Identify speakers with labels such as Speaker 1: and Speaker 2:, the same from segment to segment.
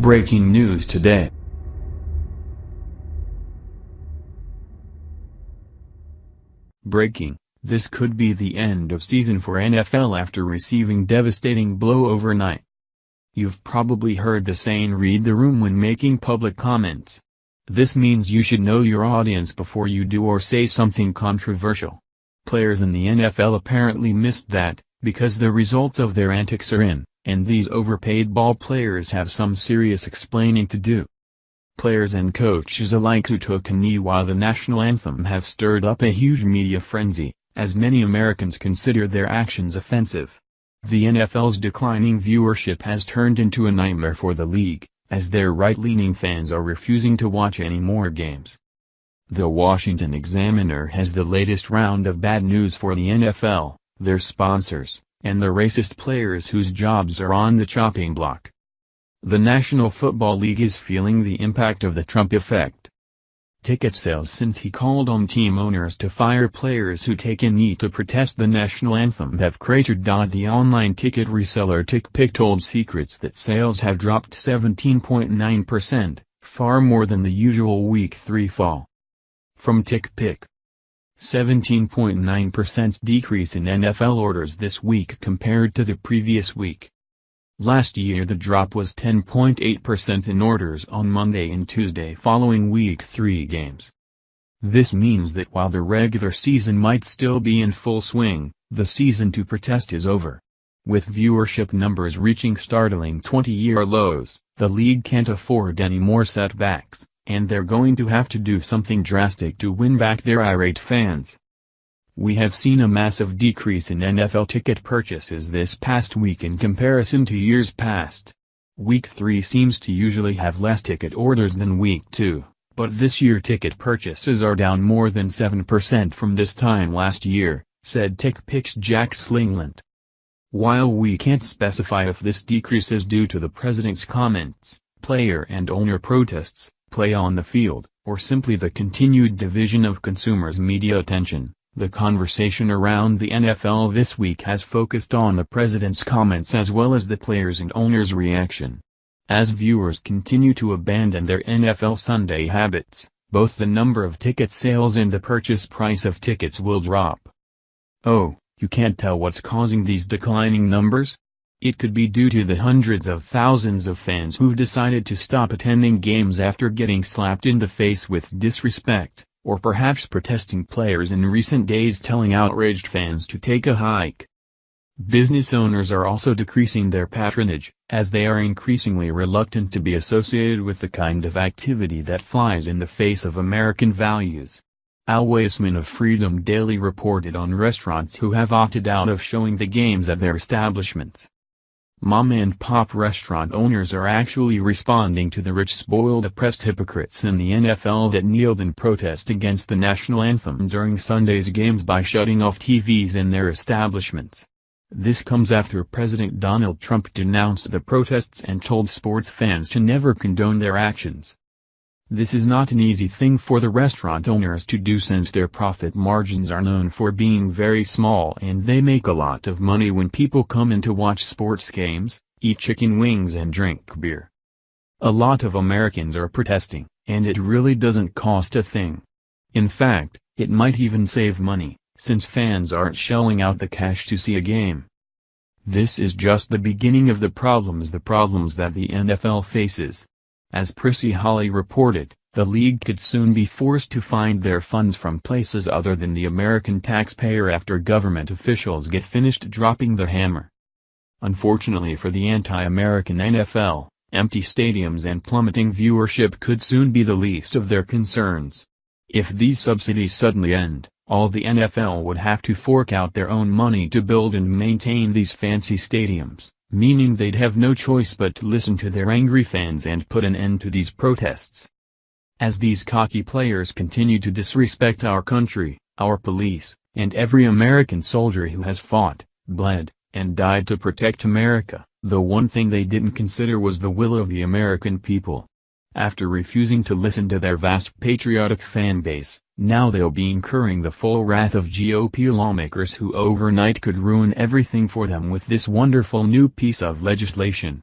Speaker 1: Breaking news today. Breaking: this could be the end of season for NFL after receiving devastating blow overnight. You've probably heard the saying "read the room" when making public comments. This means you should know your audience before you do or say something controversial. Players in the NFL apparently missed that, because the results of their antics are in, and these overpaid ball players have some serious explaining to do. Players and coaches alike who took a knee while the national anthem have stirred up a huge media frenzy, as many Americans consider their actions offensive. The NFL's declining viewership has turned into a nightmare for the league, as their right-leaning fans are refusing to watch any more games. The Washington Examiner has the latest round of bad news for the NFL, their sponsors, and the racist players whose jobs are on the chopping block. The National Football League is feeling the impact of the Trump effect. Ticket sales since he called on team owners to fire players who take a knee to protest the national anthem have cratered. The online ticket reseller TickPick told Secrets that sales have dropped 17.9%, far more than the usual Week 3 fall. From TickPick: 17.9% decrease in NFL orders this week compared to the previous week. Last year the drop was 10.8% in orders on Monday and Tuesday following Week 3 games. This means that while the regular season might still be in full swing, the season to protest is over. With viewership numbers reaching startling 20-year lows, the league can't afford any more setbacks, and they're going to have to do something drastic to win back their irate fans. We have seen a massive decrease in NFL ticket purchases this past week in comparison to years past. Week 3 seems to usually have less ticket orders than Week 2, but this year ticket purchases are down more than 7% from this time last year, said TickPick's Jack Slingland. While we can't specify if this decrease is due to the president's comments, player and owner protests, play on the field, or simply the continued division of consumers' media attention, the conversation around the NFL this week has focused on the president's comments as well as the players' and owners' reaction. As viewers continue to abandon their NFL Sunday habits, both the number of ticket sales and the purchase price of tickets will drop. Oh, you can't tell what's causing these declining numbers? It could be due to the hundreds of thousands of fans who've decided to stop attending games after getting slapped in the face with disrespect, or perhaps protesting players in recent days telling outraged fans to take a hike. Business owners are also decreasing their patronage, as they are increasingly reluctant to be associated with the kind of activity that flies in the face of American values. Al Weisman of Freedom Daily reported on restaurants who have opted out of showing the games at their establishments. Mom-and-pop restaurant owners are actually responding to the rich spoiled oppressed hypocrites in the NFL that kneeled in protest against the national anthem during Sunday's games by shutting off TVs in their establishments. This comes after President Donald Trump denounced the protests and told sports fans to never condone their actions. This is not an easy thing for the restaurant owners to do since their profit margins are known for being very small and they make a lot of money when people come in to watch sports games, eat chicken wings and drink beer. A lot of Americans are protesting, and it really doesn't cost a thing. In fact, it might even save money, since fans aren't shelling out the cash to see a game. This is just the beginning of the problems that the NFL faces. As Prissy Holly reported, the league could soon be forced to find their funds from places other than the American taxpayer after government officials get finished dropping the hammer. Unfortunately for the anti-American NFL, empty stadiums and plummeting viewership could soon be the least of their concerns. If these subsidies suddenly end, all the NFL would have to fork out their own money to build and maintain these fancy stadiums, meaning they'd have no choice but to listen to their angry fans and put an end to these protests. As these cocky players continue to disrespect our country, our police, and every American soldier who has fought, bled, and died to protect America, the one thing they didn't consider was the will of the American people. After refusing to listen to their vast patriotic fan base, now they'll be incurring the full wrath of GOP lawmakers who overnight could ruin everything for them with this wonderful new piece of legislation.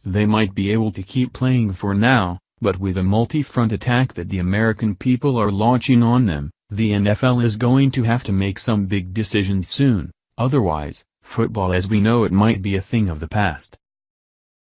Speaker 1: They might be able to keep playing for now, but with a multi-front attack that the American people are launching on them, the NFL is going to have to make some big decisions soon. Otherwise, football as we know it might be a thing of the past.